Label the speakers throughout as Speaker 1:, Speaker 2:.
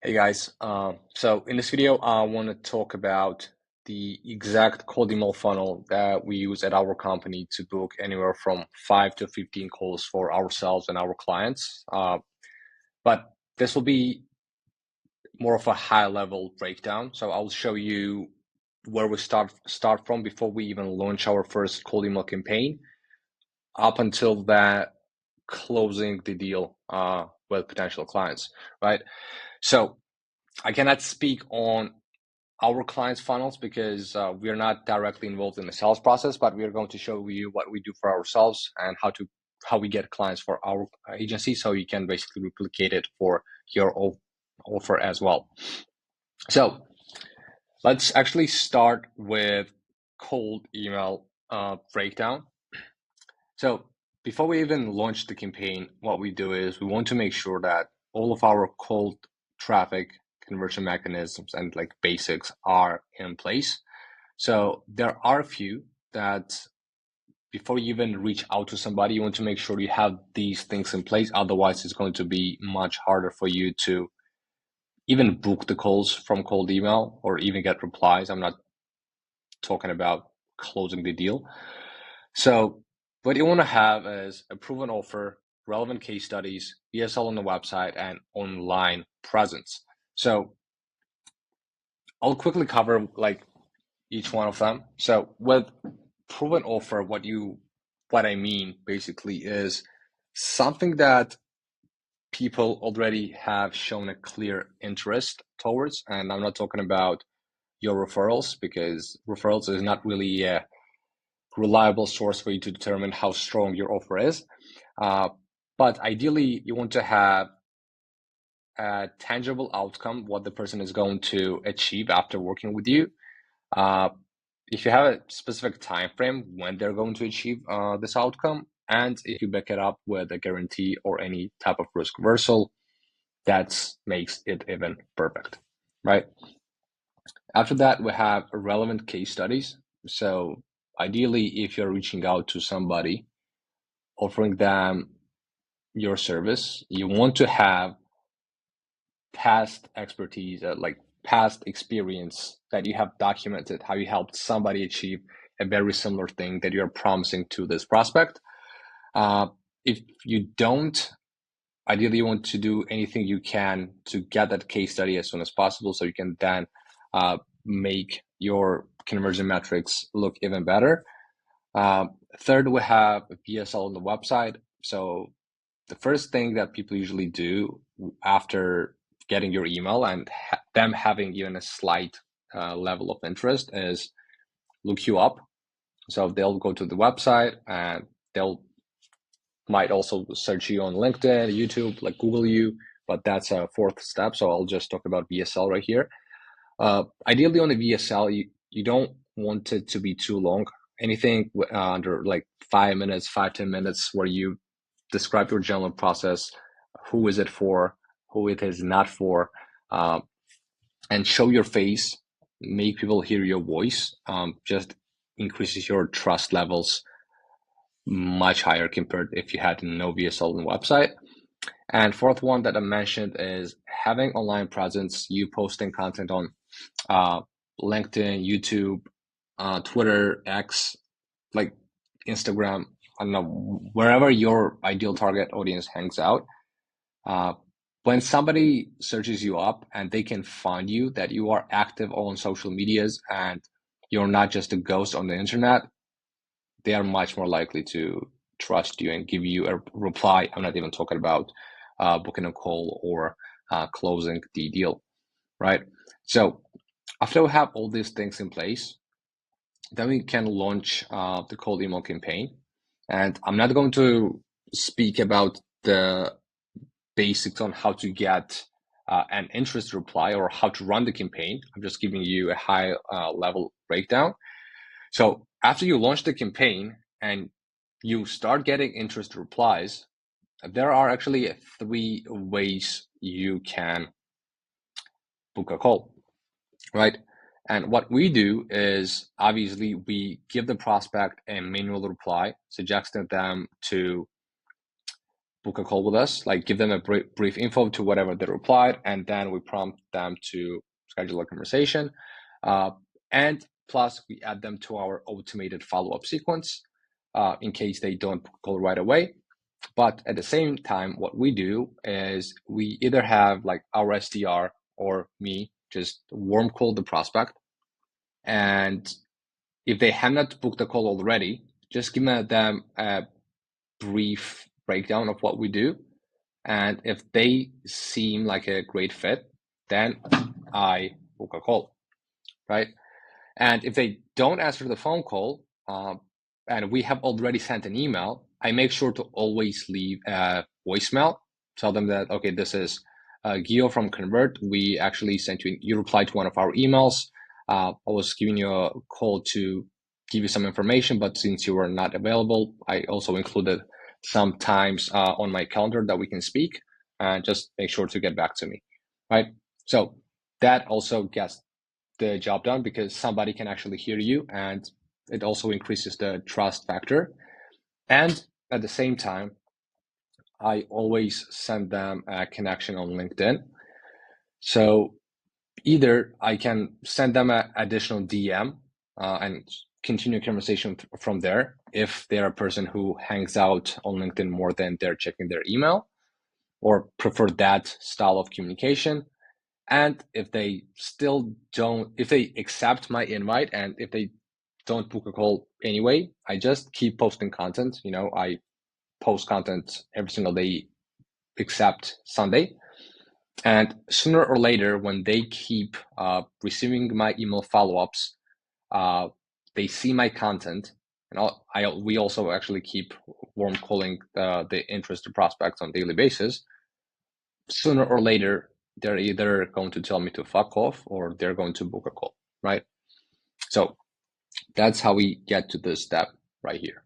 Speaker 1: Hey guys, so in this video, I want to talk about the exact cold email funnel that we use at our company to book anywhere from 5 to 15 calls for ourselves and our clients. But this will be more of a high level breakdown. So I'll show you where we start from before we even launch our first cold email campaign, up until that closing the deal with potential clients, right? So I cannot speak on our clients' funnels because we are not directly involved in the sales process, but we are going to show you what we do for ourselves and how we get clients for our agency, so you can basically replicate it for your offer as well. So let's actually start with cold email breakdown. So before we even launch the campaign, what we do is we want to make sure that all of our cold traffic conversion mechanisms and like basics are in place. So there are a few that before you even reach out to somebody, you want to make sure you have these things in place. Otherwise, it's going to be much harder for you to even book the calls from cold email or even get replies. I'm not talking about closing the deal. So what you want to have is a proven offer, relevant case studies, VSL on the website, and online presence. So I'll quickly cover like each one of them. So with proven offer, what I mean basically is something that people already have shown a clear interest towards. And I'm not talking about your referrals, because referrals is not really a reliable source for you to determine how strong your offer is. But ideally, you want to have a tangible outcome, what the person is going to achieve after working with you. Uh, if you have a specific time frame when they're going to achieve this outcome, and if you back it up with a guarantee or any type of risk reversal, that makes it even perfect, right? After that, we have relevant case studies. So ideally, if you're reaching out to somebody, offering them your service, you want to have past expertise, like past experience that you have documented, how you helped somebody achieve a very similar thing that you're promising to this prospect. Uh, if you don't, ideally you want to do anything you can to get that case study as soon as possible, so you can then make your conversion metrics look even better. Third, we have VSL on the website. So the first thing that people usually do after getting your email and them having even a slight level of interest is look you up. So they'll go to the website and they'll might also search you on LinkedIn, YouTube, like Google you, but that's a fourth step. So I'll just talk about VSL right here. Ideally on the VSL, you don't want it to be too long. Anything under like 5 minutes, 5-10 minutes, where you describe your general process, who is it for, who it is not for, and show your face, make people hear your voice, just increases your trust levels much higher compared if you had no VSL on the website. And fourth one that I mentioned is having online presence, you posting content on uh, LinkedIn, YouTube, Twitter, X, like Instagram, I don't know, wherever your ideal target audience hangs out. When somebody searches you up and they can find you, that you are active on social medias and you're not just a ghost on the internet, they are much more likely to trust you and give you a reply. I'm not even talking about booking a call or closing the deal, right? So after we have all these things in place, then we can launch the cold email campaign. And I'm not going to speak about the basics on how to get an interest reply or how to run the campaign. I'm just giving you a high level breakdown. So after you launch the campaign and you start getting interest replies, there are actually 3 ways you can book a call, right? And what we do is obviously we give the prospect a manual reply, suggesting them to book a call with us, like give them a brief info to whatever they replied, and then we prompt them to schedule a conversation. And plus, we add them to our automated follow-up sequence in case they don't book a call right away. But at the same time, what we do is we either have like our SDR or me just warm call the prospect. And if they have not booked the call already, just give them a brief breakdown of what we do. And if they seem like a great fit, then I book a call, right? And if they don't answer the phone call, and we have already sent an email, I make sure to always leave a voicemail. Tell them that, okay, this is Gio from Convert. We actually sent you replied to one of our emails. I was giving you a call to give you some information, but since you were not available, I also included some times on my calendar that we can speak, and just make sure to get back to me, right? So that also gets the job done because somebody can actually hear you, and it also increases the trust factor. And at the same time, I always send them a connection on LinkedIn. So either I can send them an additional DM and continue conversation from there if they're a person who hangs out on LinkedIn more than they're checking their email, or prefer that style of communication. And if they still don't, if they accept my invite and if they don't book a call anyway, I just keep posting content. I post content every single day except Sunday. And sooner or later, when they keep receiving my email follow-ups, they see my content, and we also actually keep warm calling the interested prospects on a daily basis. Sooner or later, they're either going to tell me to fuck off or they're going to book a call, right? So that's how we get to this step right here.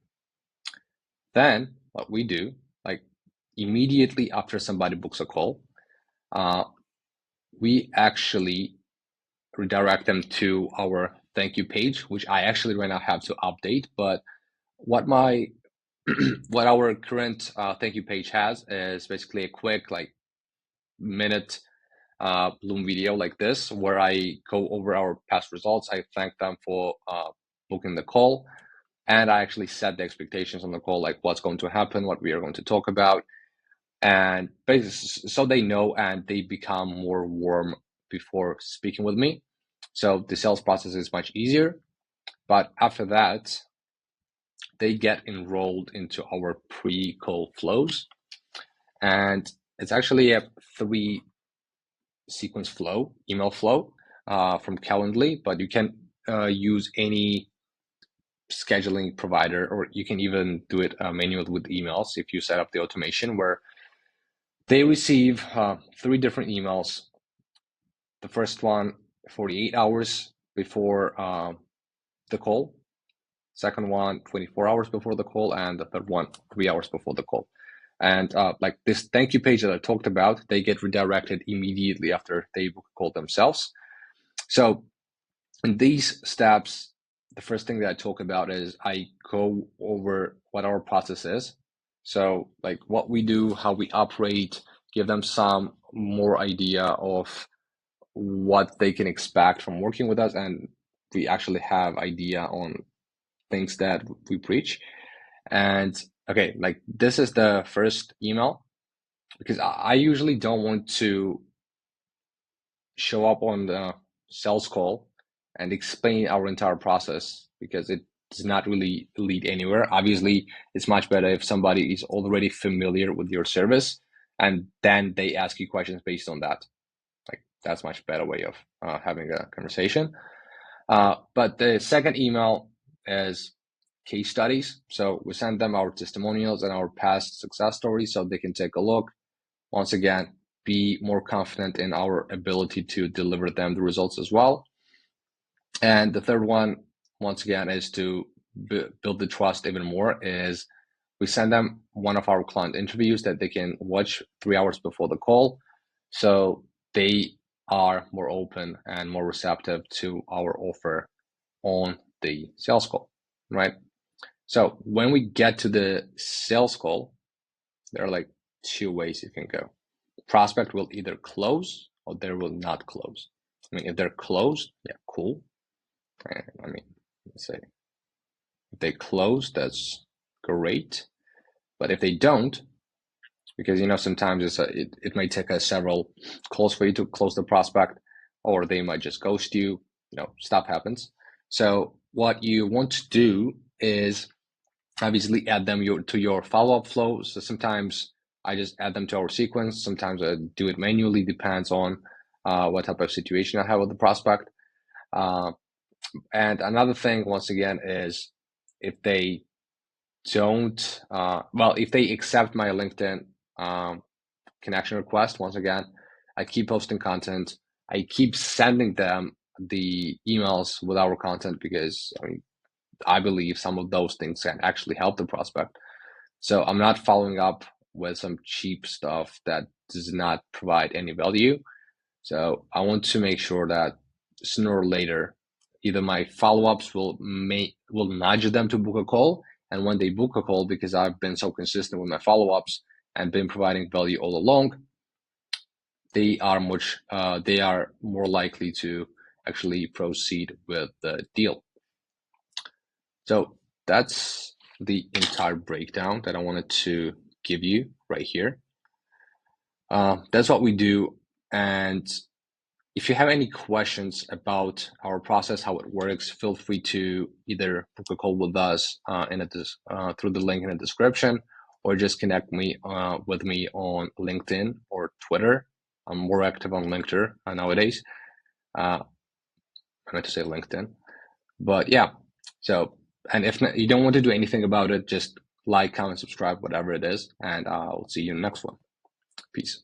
Speaker 1: Then what we do, like immediately after somebody books a call, we actually redirect them to our thank you page, which I actually right now have to update. But what my what our current thank you page has is basically a quick like minute Bloom video like this, where I go over our past results. I thank them for booking the call, and I actually set the expectations on the call, like what's going to happen, what we are going to talk about, and basically, so they know and they become more warm before speaking with me. So the sales process is much easier. But after that, they get enrolled into our pre-call flows, and it's actually a 3-sequence flow, email flow from Calendly, but you can use any scheduling provider, or you can even do it manually with emails if you set up the automation where they receive 3 different emails. The first one 48 hours before the call, second one 24 hours before the call, and the third one 3 hours before the call. And like this thank you page that I talked about, they get redirected immediately after they book a call themselves. So in these steps, the first thing that I talk about is I go over what our process is. So like what we do, how we operate, give them some more idea of what they can expect from working with us, and we actually have idea on things that we preach. And okay, like this is the first email, because I usually don't want to show up on the sales call and explain our entire process, because it does not really lead anywhere. Obviously, it's much better if somebody is already familiar with your service and then they ask you questions based on that. Like that's much better way of having a conversation. But the second email is case studies. So we send them our testimonials and our past success stories so they can take a look. Once again, be more confident in our ability to deliver them the results as well. And the third one, once again, is to build the trust even more, is we send them one of our client interviews that they can watch 3 hours before the call. So they are more open and more receptive to our offer on the sales call, right? So when we get to the sales call, they're like, two ways you can go. Prospect will either close or they will not close. I mean, if they're closed, yeah, cool. And I mean, let's say if they close, that's great. But if they don't, because sometimes it might take us several calls for you to close the prospect, or they might just ghost you. Stuff happens. So what you want to do is obviously add them to your follow-up flow. So sometimes I just add them to our sequence. Sometimes I do it manually, depends on what type of situation I have with the prospect. And another thing, once again, is if they don't, if they accept my LinkedIn connection request, once again, I keep posting content. I keep sending them the emails with our content because I believe some of those things can actually help the prospect. So I'm not following up with some cheap stuff that does not provide any value. So I want to make sure that sooner or later, either my follow-ups will nudge them to book a call, and when they book a call, because I've been so consistent with my follow-ups and been providing value all along, they are more likely to actually proceed with the deal. So that's the entire breakdown that I wanted to give you right here. That's what we do. And if you have any questions about our process, how it works, feel free to either book a call with us through the link in the description, or just connect with me on LinkedIn or Twitter. I'm more active on LinkedIn nowadays. I meant to say LinkedIn, but yeah. So, and if you don't want to do anything about it, just like, comment, subscribe, whatever it is, and I'll see you in the next one. Peace.